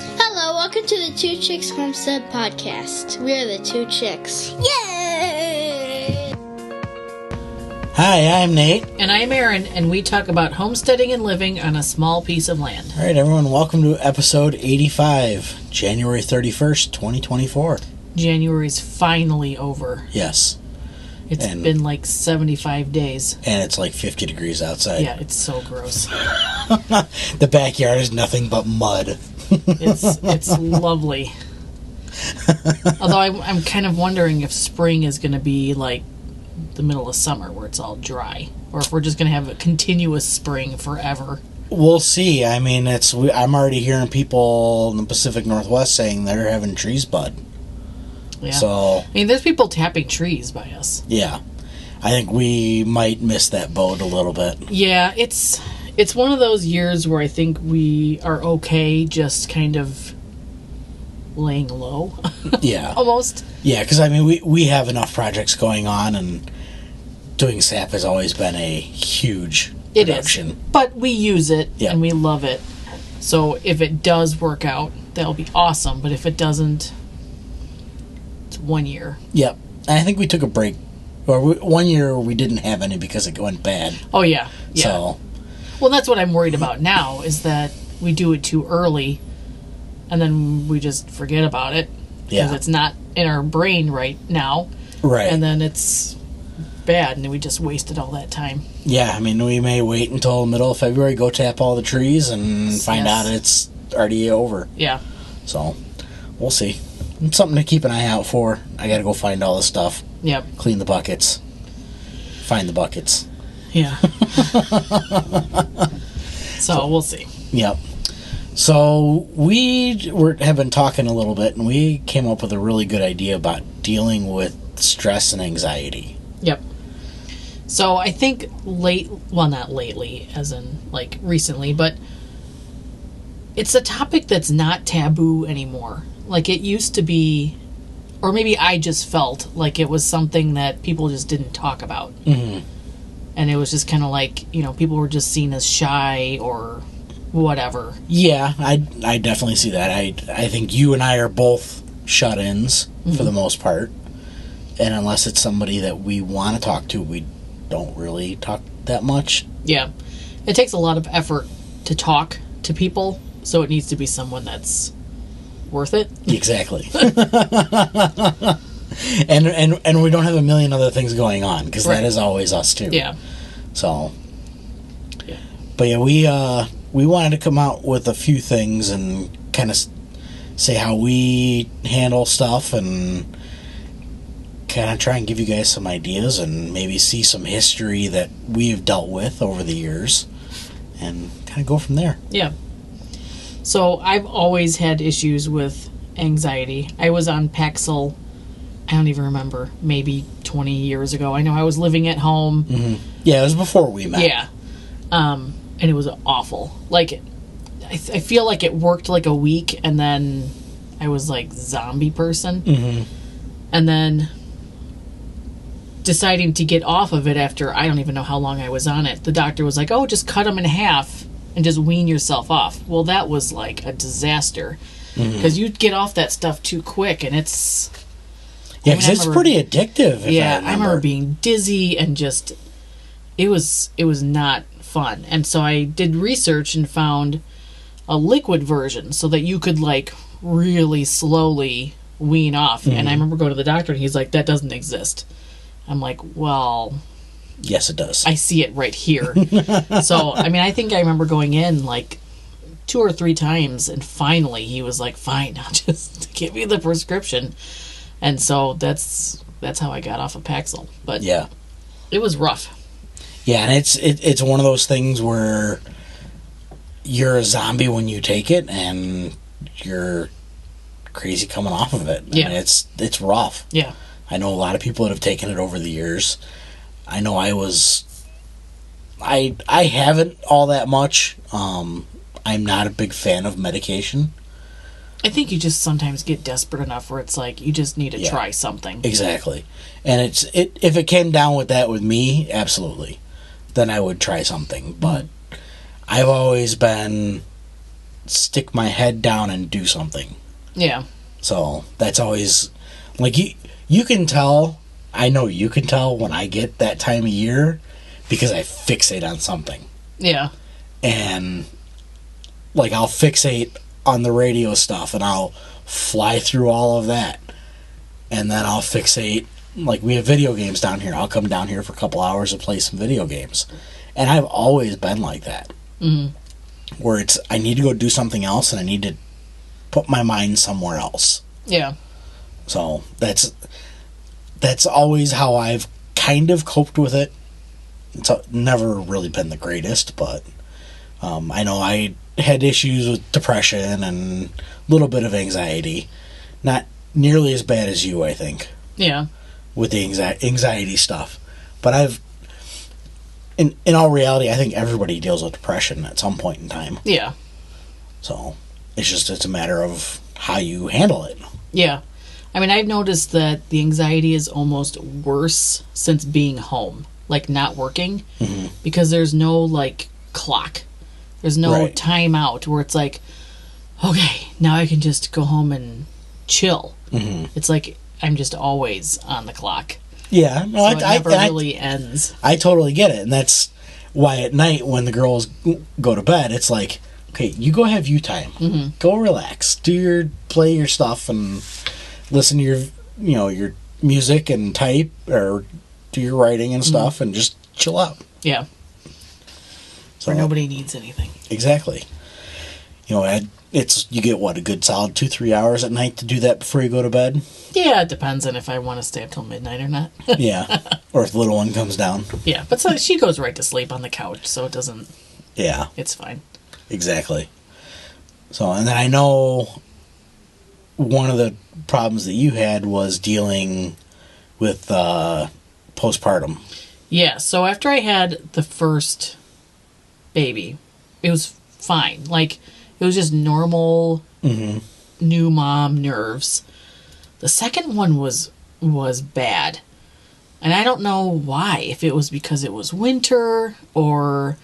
Hello, welcome to the Two Chicks Homestead podcast. We are the two chicks. Yay! Hi, I'm Nate. And I'm Erin, and we talk about homesteading and living on a small piece of land. All right, everyone, welcome to episode 85, January 31st, 2024. January's finally over. Yes. It's been like 75 days. And it's like 50 degrees outside. Yeah, it's so gross. The backyard is nothing but mud. It's lovely. Although I'm kind of wondering if spring is going to be like the middle of summer where it's all dry, or if we're just going to have a continuous spring forever. We'll see. I mean, I'm already hearing people in the Pacific Northwest saying they're having trees bud. Yeah. So, I mean, there's people tapping trees by us. Yeah. I think we might miss that boat a little bit. Yeah, it's one of those years where I think we are okay just kind of laying low. Yeah. Almost. Yeah, because, I mean, we have enough projects going on, and doing sap has always been a huge production. It is. But we use it, and we love it. So if it does work out, that'll be awesome. But if it doesn't, it's 1 year. Yep. And I think we took a break. Or 1 year we didn't have any because it went bad. Oh, yeah. Yeah. So. Well, that's what I'm worried about now, is that we do it too early, and then we just forget about it. Because it's not in our brain right now. Right. And then it's bad, and we just wasted all that time. Yeah, I mean, we may wait until the middle of February, go tap all the trees, and find out it's already over. Yeah. So, we'll see. It's something to keep an eye out for. I gotta go find all the stuff. Yep. Clean the buckets. Find the buckets. Yeah. So we'll see. Yep. So we have been talking a little bit, and we came up with a really good idea about dealing with stress and anxiety. Yep. So I think not lately, as in like recently, but it's a topic that's not taboo anymore. Like it used to be, or maybe I just felt like it was something that people just didn't talk about. Mm-hmm. And it was just kind of like, people were just seen as shy or whatever. Yeah, I definitely see that. I think you and I are both shut-ins for the most part. And unless it's somebody that we want to talk to, we don't really talk that much. Yeah. It takes a lot of effort to talk to people, so it needs to be someone that's worth it. Exactly. And we don't have a million other things going on, because that is always us too. Yeah. So. Yeah. But yeah, we wanted to come out with a few things and kind of say how we handle stuff, and kind of try and give you guys some ideas, and maybe see some history that we've dealt with over the years, and kind of go from there. Yeah. So I've always had issues with anxiety. I was on Paxil, I don't even remember, maybe 20 years ago. I know I was living at home. Mm-hmm. Yeah, it was before we met. Yeah. And it was awful. Like, I feel like it worked like a week, and then I was like zombie person. Mm-hmm. And then deciding to get off of it after I don't even know how long I was on it, the doctor was like, oh, just cut them in half and just wean yourself off. Well, that was like a disaster, because you get off that stuff too quick, and it's... Yeah, because it's pretty addictive. I remember being dizzy, and just... It was not fun. And so I did research and found a liquid version so that you could, like, really slowly wean off. And I remember going to the doctor, and he's like, that doesn't exist. I'm like, well... Yes, it does. I see it right here. So, I mean, I think I remember going in, like, 2 or 3 times, and finally he was like, fine, I'll just give you the prescription. And so that's how I got off of Paxil. But yeah, it was rough. Yeah, and it's one of those things where you're a zombie when you take it, and you're crazy coming off of it. Yeah. I mean, it's rough. Yeah. I know a lot of people that have taken it over the years. I know I haven't all that much. I'm not a big fan of medication. I think you just sometimes get desperate enough where it's like you just need to try something. Exactly. And if it came down with that with me, absolutely, then I would try something. But I've always been stick my head down and do something. Yeah. So that's always, like, you can tell, I know you can tell when I get that time of year because I fixate on something. Yeah. And, like, I'll fixate on the radio stuff and I'll fly through all of that. And then I'll fixate, like, we have video games down here. I'll come down here for a couple hours and play some video games. And I've always been like that. Mm-hmm. Where it's, I need to go do something else and I need to put my mind somewhere else. Yeah. So that's always how I've kind of coped with it. It's never really been the greatest, but I know I had issues with depression and a little bit of anxiety. Not nearly as bad as you, I think. Yeah. With the anxiety stuff. But in all reality, I think everybody deals with depression at some point in time. Yeah. So it's a matter of how you handle it. Yeah. I mean, I've noticed that the anxiety is almost worse since being home, like not working, because there's no, like, clock. There's no time out where it's like, okay, now I can just go home and chill. Mm-hmm. It's like I'm just always on the clock. Yeah. No, so it never really ends. I totally get it. And that's why at night when the girls go to bed, it's like, okay, you go have you time. Mm-hmm. Go relax. Play your stuff and listen to your music and type or do your writing and stuff and just chill out. Yeah. So where nobody needs anything. Exactly. You get a good solid 2-3 hours at night to do that before you go to bed? Yeah, it depends on if I want to stay up till midnight or not. Yeah. Or if the little one comes down. Yeah, but so she goes right to sleep on the couch, so it doesn't... Yeah. It's fine. Exactly. So, and then I know one of the problems that you had was dealing with postpartum. Yeah, so after I had the first baby, it was fine. Like, it was just normal new mom nerves. The second one was bad. And I don't know why. If it was because it was winter or,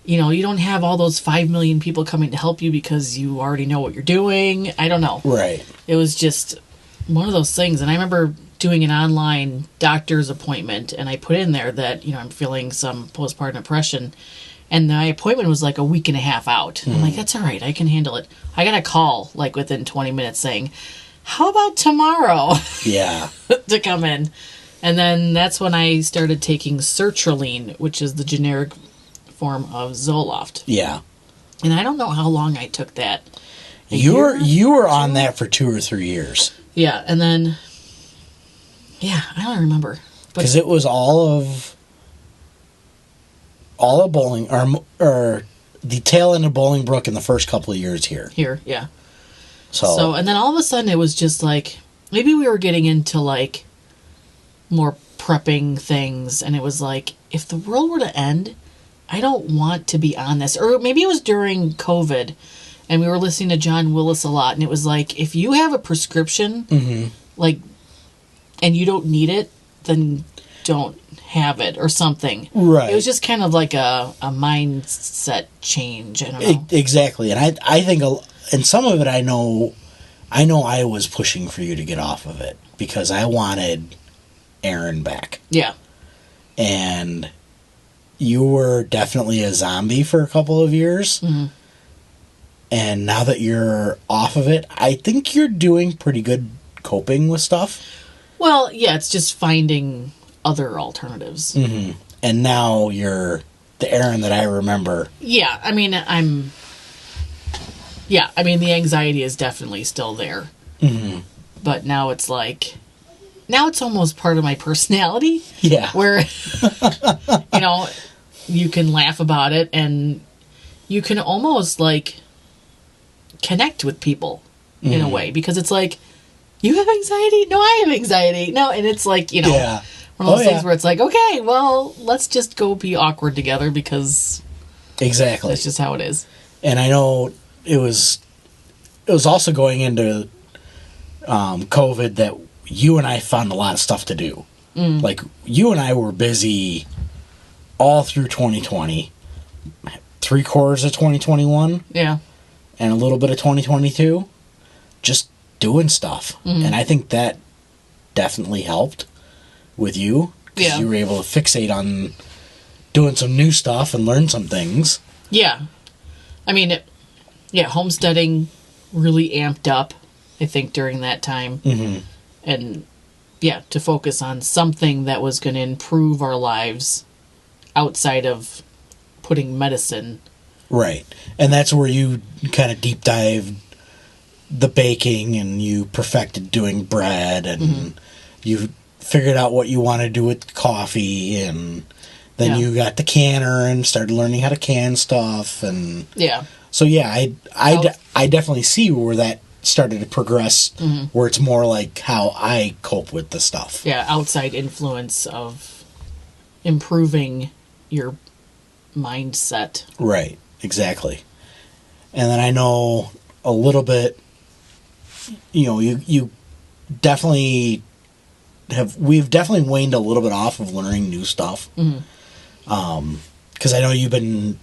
you don't have all those 5 million people coming to help you because you already know what you're doing. I don't know. Right. It was just one of those things. And I remember doing an online doctor's appointment and I put in there that, I'm feeling some postpartum depression. And my appointment was like a week and a half out. I'm like, that's all right. I can handle it. I got a call like within 20 minutes saying, how about tomorrow? Yeah. to come in. And then that's when I started taking sertraline, which is the generic form of Zoloft. Yeah. And I don't know how long I took that. You were on that for 2 or 3 years. Yeah. And then, I don't remember. Because it was all of Bowling, or the tail end of Bolingbrook in the first couple of years here. Here, yeah. So, and then all of a sudden it was just like, maybe we were getting into like more prepping things, and it was like, if the world were to end, I don't want to be on this. Or maybe it was during COVID, and we were listening to John Willis a lot, and it was like, if you have a prescription, like, and you don't need it, then don't have it or something. Right. It was just kind of like a mindset change. I don't know. Exactly. And I think, and some of it I know I was pushing for you to get off of it because I wanted Aaron back. Yeah. And you were definitely a zombie for a couple of years. Mm-hmm. And now that you're off of it, I think you're doing pretty good coping with stuff. Well, yeah, it's just finding other alternatives. Mm-hmm. And now you're the Aaron that I remember. Yeah, I mean, the anxiety is definitely still there. Mm-hmm. But now it's almost part of my personality. Yeah. Where, you can laugh about it and you can almost, like, connect with people in a way. Because it's like, you have anxiety? No, I have anxiety. No, and it's like, Yeah. One of those things where it's like, okay, well, let's just go be awkward together because exactly that's just how it is. And I know it was also going into COVID that you and I found a lot of stuff to do. Mm. Like, you and I were busy all through 2020, 3/4 of 2021. Yeah. and a little bit of 2022, just doing stuff. Mm-hmm. And I think that definitely helped with you, because you were able to fixate on doing some new stuff and learn some things. Yeah. I mean, homesteading really amped up, I think, during that time. Mm-hmm. And, to focus on something that was going to improve our lives outside of putting medicine. Right. And that's where you kind of deep dived the baking, and you perfected doing bread, and you figured out what you want to do with coffee, and then you got the canner and started learning how to can stuff. And so I definitely see where that started to progress, where it's more like how I cope with the stuff. Yeah, outside influence of improving your mindset. Right, exactly. And then I know a little bit, you definitely we've definitely waned a little bit off of learning new stuff. Because I know you've been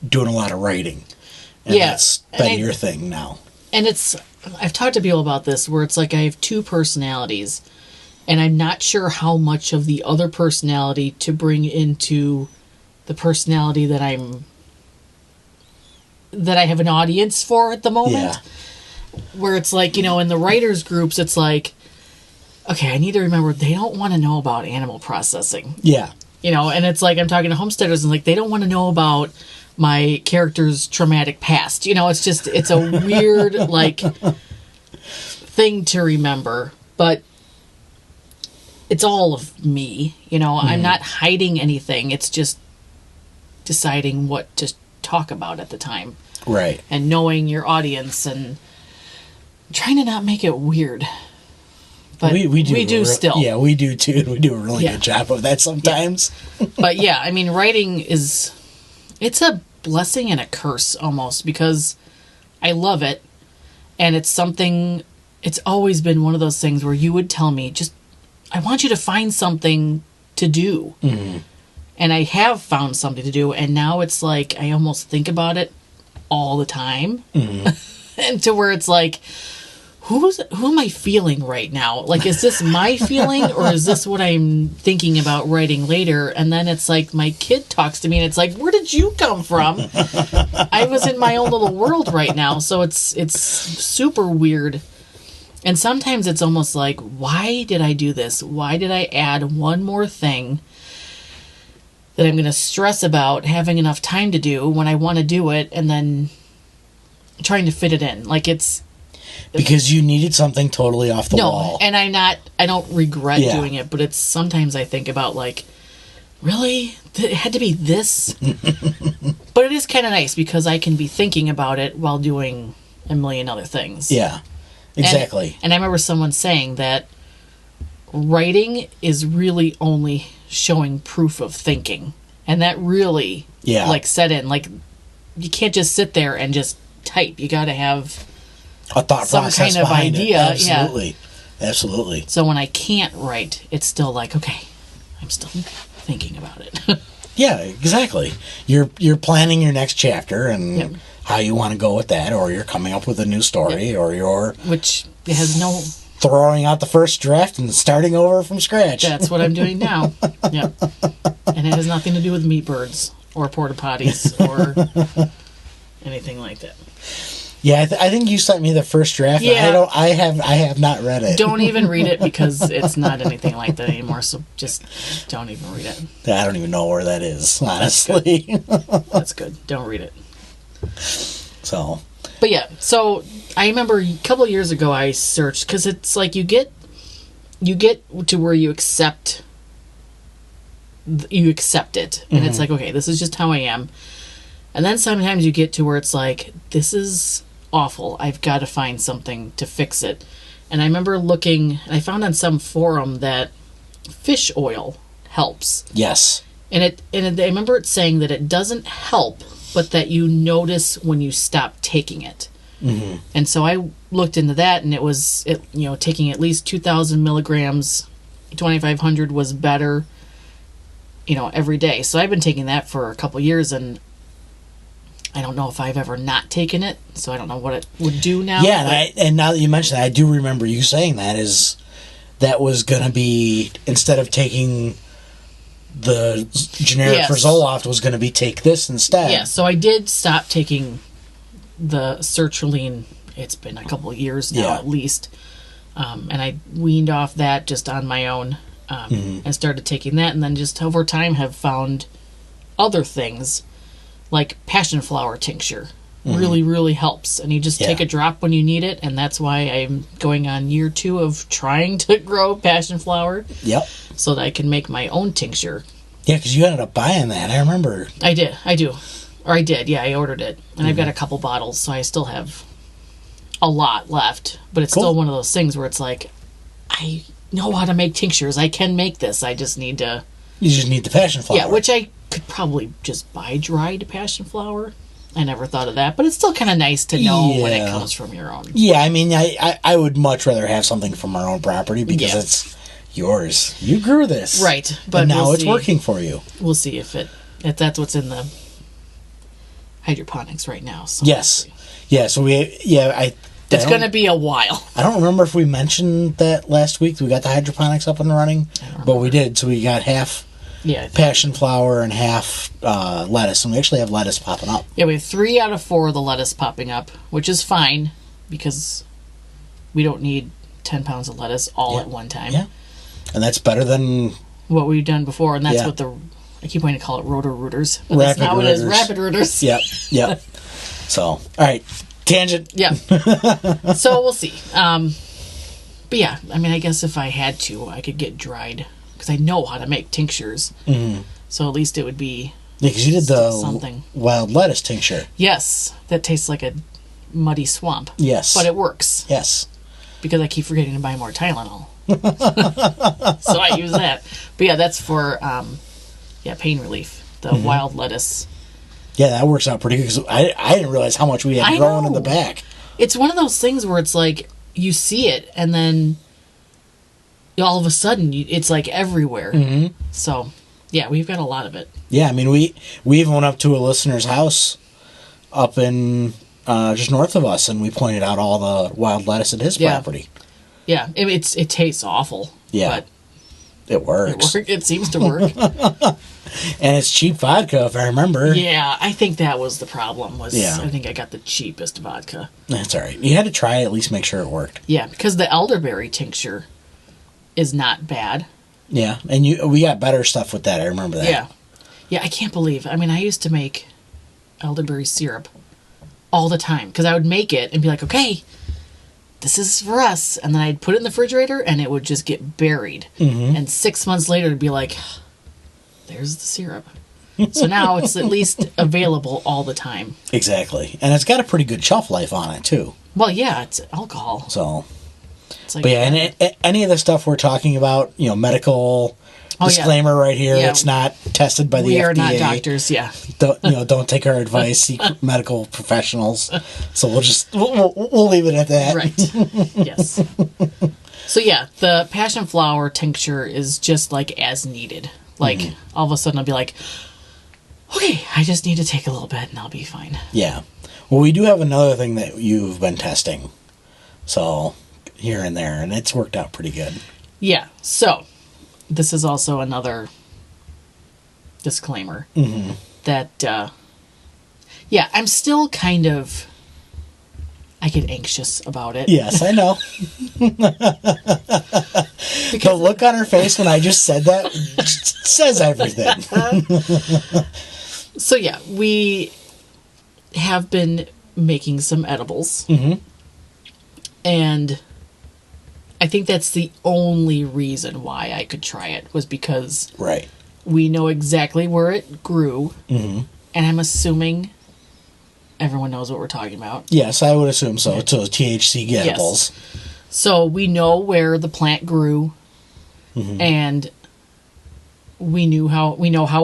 doing a lot of writing. And that's been your thing now. And I've talked to people about this, where it's like I have two personalities, and I'm not sure how much of the other personality to bring into the personality that I have an audience for at the moment. Yeah. Where it's like, in the writers groups, it's like, okay, I need to remember they don't want to know about animal processing. Yeah. And it's like I'm talking to homesteaders, and like they don't want to know about my character's traumatic past. It's a weird like thing to remember, but it's all of me. I'm not hiding anything. It's just deciding what to talk about at the time. Right. And knowing your audience and trying to not make it weird. But we do still. Yeah, we do too. We do a really good job of that sometimes. Yeah. But writing it's a blessing and a curse almost, because I love it. And it's always been one of those things where you would tell me, I want you to find something to do. Mm-hmm. And I have found something to do. And now it's like, I almost think about it all the time. Mm-hmm. And to where it's like, who am I feeling right now? Like, is this my feeling, or is this what I'm thinking about writing later? And then it's like my kid talks to me, and it's like, where did you come from? I was in my own little world right now. So it's super weird. And sometimes it's almost like, why did I do this? Why did I add one more thing that I'm going to stress about having enough time to do when I want to do it, and then trying to fit it in? Like, because you needed something totally off the wall. And I don't regret doing it, but it's sometimes I think about like, really? It had to be this? But it is kind of nice because I can be thinking about it while doing a million other things. Yeah, exactly. And I remember someone saying that writing is really only showing proof of thinking. And that really set in. Like, you can't just sit there and just type. You got to have a thought some process kind of idea. Absolutely. Absolutely. So when I can't write, it's still like, okay, I'm still thinking about it. Yeah, exactly. You're planning your next chapter and how you want to go with that, or you're coming up with a new story, or you're which has no throwing out the first draft and starting over from scratch. That's what I'm doing now. Yeah, and it has nothing to do with meat birds or porta potties or anything like that. Yeah, I think you sent me the first draft. Yeah. I have not read it. Don't even read it because it's not anything like that anymore. So just don't even read it. I don't even know where that is, honestly. That's good. Don't read it. So. But yeah, so I remember a couple of years ago I searched, because it's like you get to where you accept it, and it's like, okay, this is just how I am. And then sometimes you get to where it's like, this is awful. I've got to find something to fix it. And I remember looking, and I found on some forum that fish oil helps. Yes. And I remember it saying that it doesn't help, but that you notice when you stop taking it. Mm-hmm. And so I looked into that, and it was taking at least 2,000 milligrams, 2,500 was better, every day. So I've been taking that for a couple years, and I don't know if I've ever not taken it, so I don't know what it would do now. Yeah, and now that you mention that, I do remember you saying that was going to be, instead of taking the generic for Zoloft, was going to be take this instead. Yeah, so I did stop taking the sertraline. It's been a couple of years now at least. And I weaned off that just on my own and started taking that, and then just over time have found other things like passion flower tincture. Really, really helps. And you just take a drop when you need it, and that's why I'm going on year 2 of trying to grow passion flower. Yep. So that I can make my own tincture. Yeah, because you ended up buying that. I remember. I did. Yeah, I ordered it. And I've got a couple bottles, so I still have a lot left. But it's still one of those things where it's like, I know how to make tinctures. I can make this. I just need to... You just need the passion flower. Yeah, which I could probably just buy dried passion flower. I never thought of that, but it's still kind of nice to know when it comes from your own. Yeah, I mean, I would much rather have something from our own property because it's yours. You grew this. Right. But and now it's working for you. We'll see if that's what's in the hydroponics right now. So yes. Yeah, so it's going to be a while. I don't remember if we mentioned that last week. We got the hydroponics up and running, but we did. So we got half passion flower and half lettuce, and we actually have lettuce popping up. Yeah, we have 3 out of 4 of the lettuce popping up, which is fine because we don't need 10 pounds of lettuce all at one time. Yeah, and that's better than what we've done before, and that's what I keep wanting to call it roto-rooters, but that's not what it is. Rapid rooters. Yep. So, all right, tangent. Yeah. So we'll see. But yeah, I mean, I guess if I had to, I could get dried. Because I know how to make tinctures. So at least it would be because you did the something. Wild lettuce tincture. Yes. That tastes like a muddy swamp. Yes. But it works. Yes. Because I keep forgetting to buy more Tylenol. So I use that. But yeah, that's for pain relief. The wild lettuce. Yeah, that works out pretty good. Because I didn't realize how much we had growing in the back. It's one of those things where it's like you see it and then... all of a sudden, it's like everywhere. So, yeah, we've got a lot of it. Yeah, I mean, we even went up to a listener's house up in just north of us, and we pointed out all the wild lettuce at his property. Yeah, it tastes awful. Yeah, but it works. It seems to work. And it's cheap vodka, if I remember. Yeah, I think that was the problem. I think I got the cheapest vodka. That's all right. You had to try it, at least make sure it worked. Yeah, because the elderberry tincture is not bad. Yeah, and we got better stuff with that. I remember that. Yeah, I can't believe. I mean, I used to make elderberry syrup all the time because I would make it and be like, okay, this is for us, and then I'd put it in the refrigerator and it would just get buried. And 6 months later, it'd be like, there's the syrup. So now it's at least available all the time. Exactly, and it's got a pretty good shelf life on it too. Well, yeah, it's alcohol. So. Like, but yeah, and any of the stuff we're talking about, medical disclaimer right here. It's not tested by the FDA. We are not doctors. Yeah. Don't take our advice. Seek medical professionals. So we'll leave it at that. Right. Yes. So yeah, the passion flower tincture is just like as needed. Like all of a sudden I'll be like, okay, I just need to take a little bit and I'll be fine. Yeah. Well, we do have another thing that you've been testing. So. Here and there, and it's worked out pretty good. Yeah, so this is also another disclaimer that I'm still kind of I get anxious about it. Yes, I know. The look on her face when I just said that says everything. So yeah, we have been making some edibles. And I think that's the only reason why I could try it was because we know exactly where it grew, and I'm assuming everyone knows what we're talking about. Yes, I would assume so. So THC edibles. Yes. So we know where the plant grew, and we know how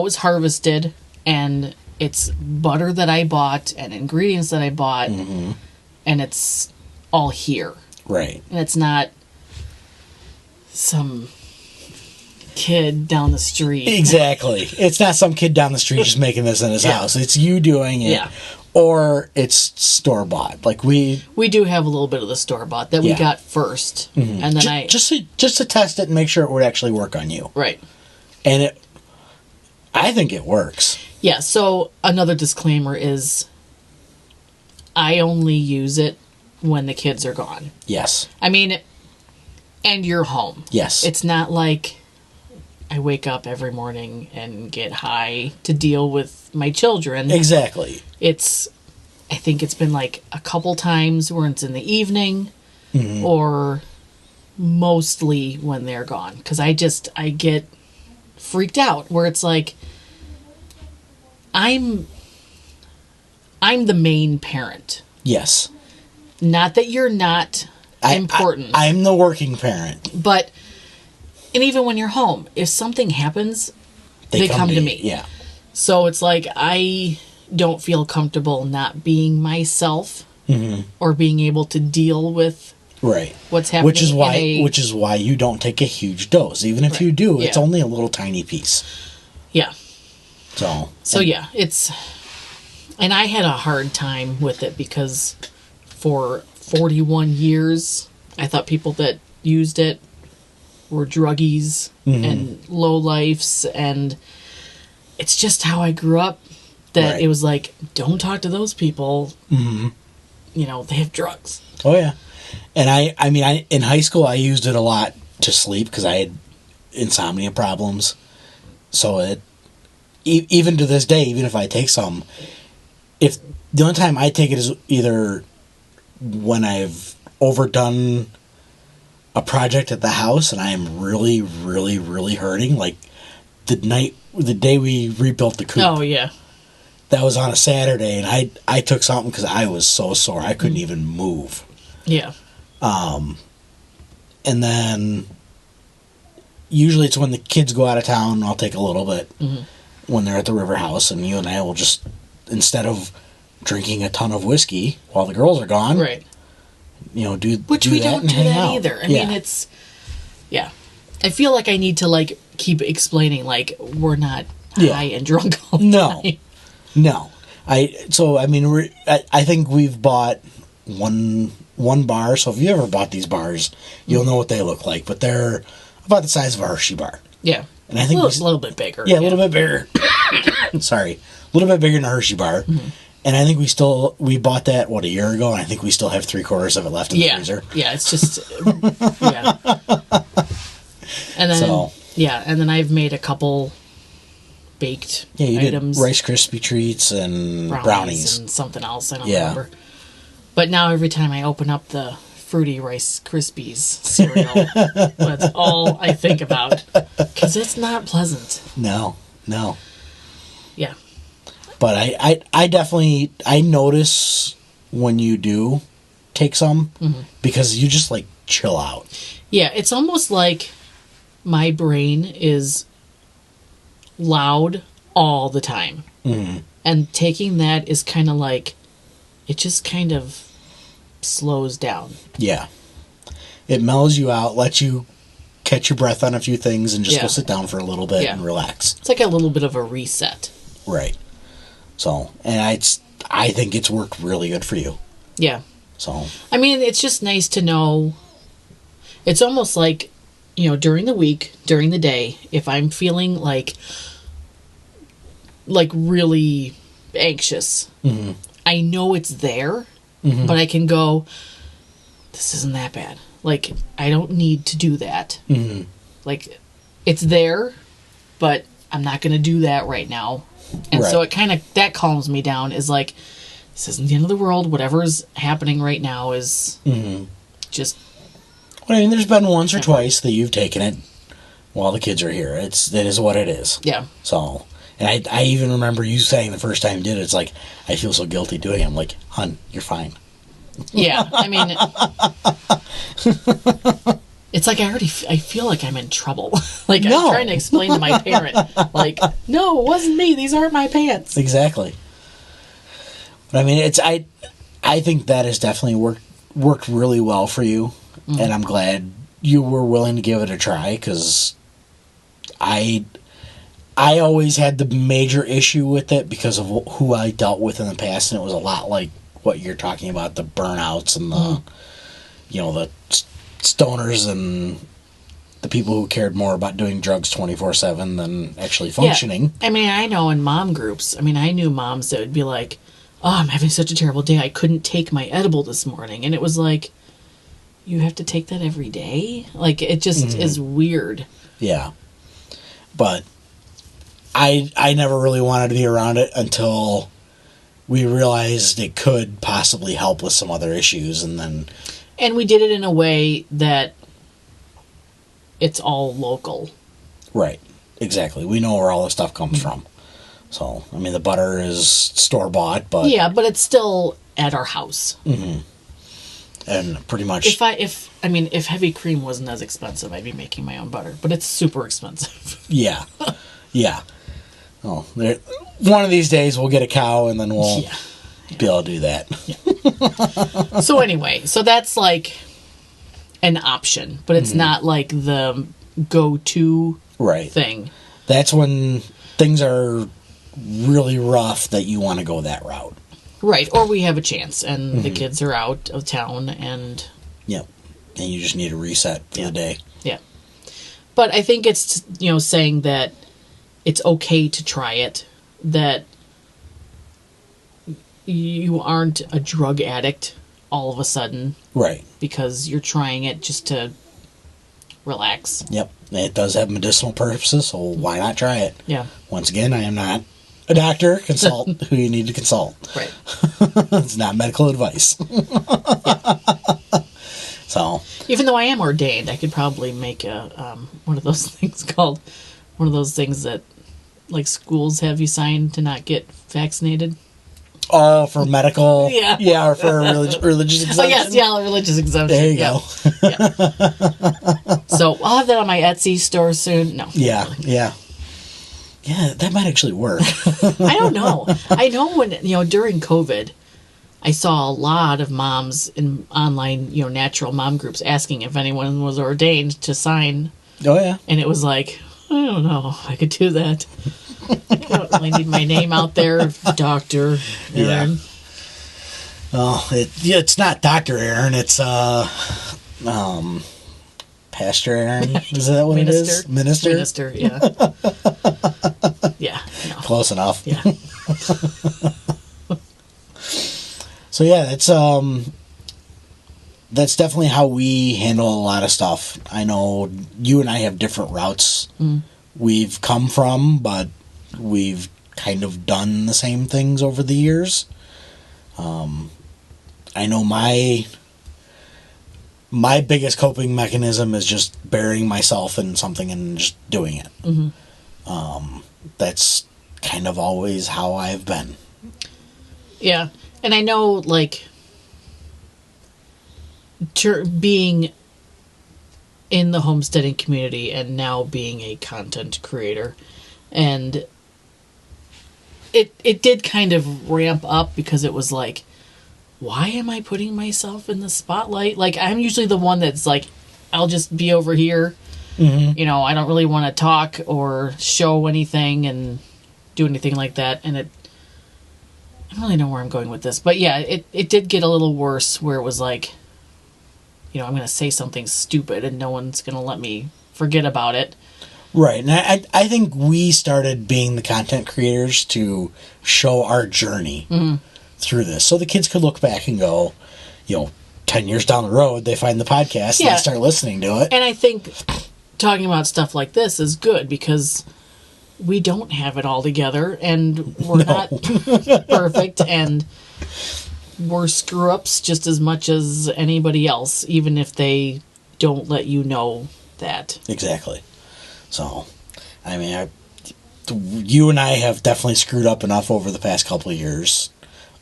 it was harvested, and it's butter that I bought and ingredients that I bought, and it's all here. Right. And it's not some kid down the street. Exactly. It's not some kid down the street just making this in his house. It's you doing it or it's store-bought. Like we do have a little bit of the store-bought that we got first. Mm-hmm. And then just to test it and make sure it would actually work on you. Right. And I think it works. Yeah, so another disclaimer is I only use it when the kids are gone. Yes. I mean, and you're home. Yes. It's not like I wake up every morning and get high to deal with my children. Exactly. I think it's been like a couple times where it's in the evening or mostly when they're gone. Because I get freaked out where it's like I'm the main parent. Yes. Not that you're not important. I'm the working parent. But, and even when you're home, if something happens, they come to me. Yeah. So it's like I don't feel comfortable not being myself or being able to deal with what's happening. Which is why you don't take a huge dose. Even if you do, it's only a little tiny piece. Yeah. So yeah, and I had a hard time with it because for 41 years, I thought people that used it were druggies and lowlifes, and it's just how I grew up that it was like, don't talk to those people. You know, they have drugs. Oh, yeah. And I mean, in high school, I used it a lot to sleep because I had insomnia problems. So even to this day, even if I take some, if the only time I take it is either when I've overdone a project at the house and I am really, really, really hurting, like the day we rebuilt the coop. Oh, yeah. That was on a Saturday, and I took something because I was so sore I couldn't even move. Yeah. And then usually it's when the kids go out of town, I'll take a little bit when they're at the river house, and you and I will just, instead of drinking a ton of whiskey while the girls are gone, you know, which we don't do that either. I mean, it's I feel like I need to like keep explaining like we're not high and drunk all the time. No. I think we've bought one bar, so if you ever bought these bars, you'll know what they look like, but they're about the size of a Hershey bar. Yeah. And I think a little bit bigger. Yeah, a little bit bigger. Sorry. A little bit bigger than a Hershey bar. And I think we bought that, a year ago, and I think we still have 3/4 of it left in the freezer. Yeah, it's just, And then, and then I've made a couple baked items. Did Rice Krispie treats and brownies. And something else, I don't remember. But now every time I open up the Fruity Rice Krispies cereal, that's all I think about. Because it's not pleasant. No. Yeah. But I definitely, I notice when you do take some, because you just like chill out. Yeah, it's almost like my brain is loud all the time. And taking that is kind of like, it just kind of slows down. Yeah. It mellows you out, lets you catch your breath on a few things and just go sit down for a little bit and relax. It's like a little bit of a reset. Right. So, and I think it's worked really good for you. Yeah. So. I mean, it's just nice to know. It's almost like, you know, during the week, during the day, if I'm feeling like really anxious, I know it's there, but I can go, this isn't that bad. Like, I don't need to do that. Like, it's there, but I'm not going to do that right now. And so it kind of, that calms me down, is like, this isn't the end of the world. Whatever's happening right now is just... Well, I mean, there's been once or twice that you've taken it while the kids are here. It is what it is. Yeah. So, and I even remember you saying the first time you did it, it's like, I feel so guilty doing it. I'm like, hon, you're fine. Yeah, I mean... It's like I feel like I'm in trouble. I'm trying to explain to my parent, like, no, it wasn't me. These aren't my pants. Exactly. But I mean, I think that has definitely worked really well for you, and I'm glad you were willing to give it a try, because I I always had the major issue with it because of who I dealt with in the past, and it was a lot like what you're talking about, the burnouts and the, the stoners and the people who cared more about doing drugs 24/7 than actually functioning. Yeah. I mean, I know in mom groups, I knew moms that would be like, oh, I'm having such a terrible day, I couldn't take my edible this morning. And it was like, you have to take that every day? Like, it just is weird. Yeah. But I never really wanted to be around it until we realized it could possibly help with some other issues, and we did it in a way that it's all local. Right. Exactly. We know where all the stuff comes from. So, I mean, the butter is store-bought, but... Yeah, but it's still at our house. Mm-hmm. And pretty much... If heavy cream wasn't as expensive, I'd be making my own butter. But it's super expensive. Yeah. Yeah. Oh, one of these days we'll get a cow, and then we'll be able to do that. Yeah. So anyway, that's like an option, but it's not like the go-to thing. That's when things are really rough that you want to go that route. Right, or we have a chance, and the kids are out of town, and... Yep, and you just need a reset for the day. Yeah. But I think it's, saying that it's okay to try it, that you aren't a drug addict all of a sudden. Right. Because you're trying it just to relax. Yep, it does have medicinal purposes, so why not try it? Yeah. Once again, I am not a doctor. Consult who you need to consult. Right. It's not medical advice. So, even though I am ordained, I could probably make a one of those things that like schools have you sign to not get vaccinated. Oh, for medical? Yeah. Or for religious exemption? Oh, yes, yeah, religious exemption. There you go. Yeah. So, I'll have that on my Etsy store soon. No. Yeah, yeah. Yeah, that might actually work. I don't know. I know when, during COVID, I saw a lot of moms in online, natural mom groups asking if anyone was ordained to sign. Oh, yeah. And it was like, I don't know if I could do that. I don't really need my name out there, Dr. Aaron. Yeah. Oh, it's not Dr. Aaron, it's Pastor Aaron. Is that what Minister. it is? Minister? Minister, yeah. Yeah. No. Close enough. Yeah. So yeah, that's definitely how we handle a lot of stuff. I know you and I have different routes we've come from, but we've kind of done the same things over the years. I know my biggest coping mechanism is just burying myself in something and just doing it. Mm-hmm. That's kind of always how I've been. Yeah. And I know, like, being in the homesteading community and now being a content creator, and it did kind of ramp up because it was like, why am I putting myself in the spotlight? Like, I'm usually the one that's like, I'll just be over here. Mm-hmm. I don't really want to talk or show anything and do anything like that. And I don't really know where I'm going with this. But yeah, it did get a little worse where it was like, I'm going to say something stupid and no one's going to let me forget about it. Right. And I think we started being the content creators to show our journey through this. So the kids could look back and go, 10 years down the road, they find the podcast and they start listening to it. And I think talking about stuff like this is good because we don't have it all together and we're not perfect and we're screw-ups just as much as anybody else, even if they don't let you know that. Exactly. So, I mean, you and I have definitely screwed up enough over the past couple of years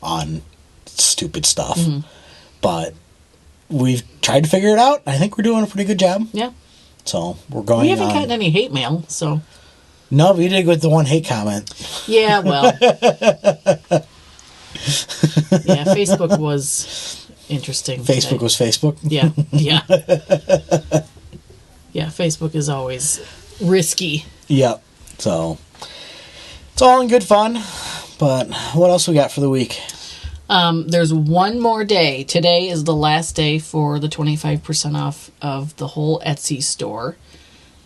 on stupid stuff. Mm-hmm. But we've tried to figure it out. I think we're doing a pretty good job. Yeah. So, we're going. We haven't gotten any hate mail, so. No, we did with the one hate comment. Yeah, well. Yeah, Facebook was interesting. Facebook today. was Facebook? Yeah, yeah. Yeah, Facebook is always risky. Yep. So, It's all in good fun. But what else we got for the week? There's one more day. Today is the last day for the 25% off of the whole Etsy store.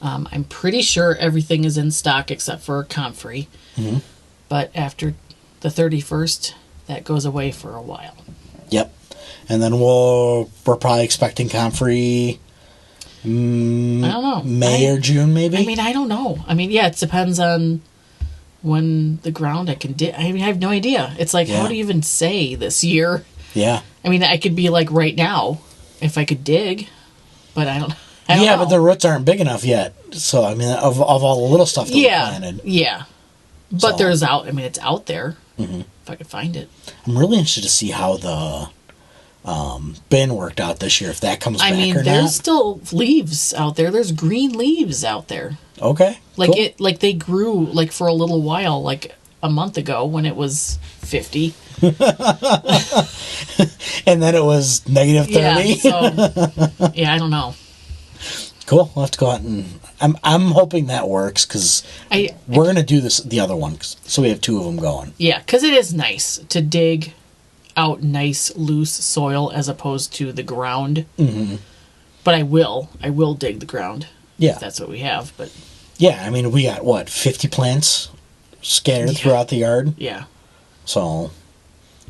I'm pretty sure everything is in stock except for comfrey. Mm-hmm. But after the 31st, that goes away for a while. Yep. And then we're probably expecting comfrey, I don't know. May or June, maybe? I mean, I don't know. I mean, yeah, it depends on when the ground I can dig. I mean, I have no idea. It's like, how do you even say this year? Yeah. I mean, I could be like right now if I could dig, but I don't know. But the roots aren't big enough yet. So, I mean, of all the little stuff that we planted. Yeah. But it's out there. Mm-hmm. If I could find it. I'm really interested to see how the bin worked out this year, if that comes back or not. I mean, there's still leaves out there. There's green leaves out there. Okay. Like cool. They grew like for a little while, like a month ago when it was 50. And then it was -30. Yeah, so, I don't know. Cool. We'll have to go out and I'm hoping that works because we're going to do the other one, so we have 2 of them going. Yeah, because it is nice to dig out nice loose soil as opposed to the ground. Mm-hmm. But I will dig the ground. Yeah, if that's what we have. But yeah, I mean, we got 50 plants scattered throughout the yard. Yeah, so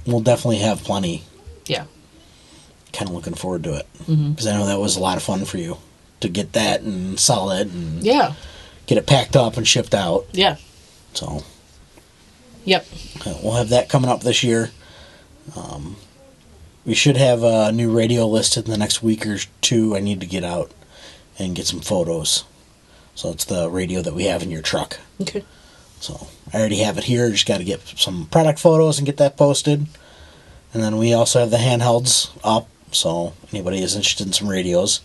we'll definitely have plenty. Yeah, kind of looking forward to it because I know that was a lot of fun for you to get that and sell it and get it packed up and shipped out. Yeah. So. Yep. We'll have that coming up this year. We should have a new radio listed in the next week or 2. I need to get out and get some photos. So it's the radio that we have in your truck. Okay. So I already have it here. Just got to get some product photos and get that posted. And then we also have the handhelds up. So anybody is interested in some radios,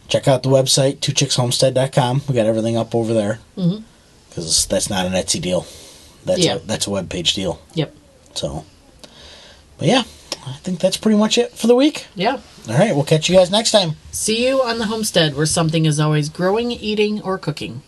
check out the website, twochickshomestead.com. We got everything up over there. Because that's not an Etsy deal. That's a web page deal. Yep. So, but yeah, I think that's pretty much it for the week. Yeah. All right, we'll catch you guys next time. See you on the homestead where something is always growing, eating, or cooking.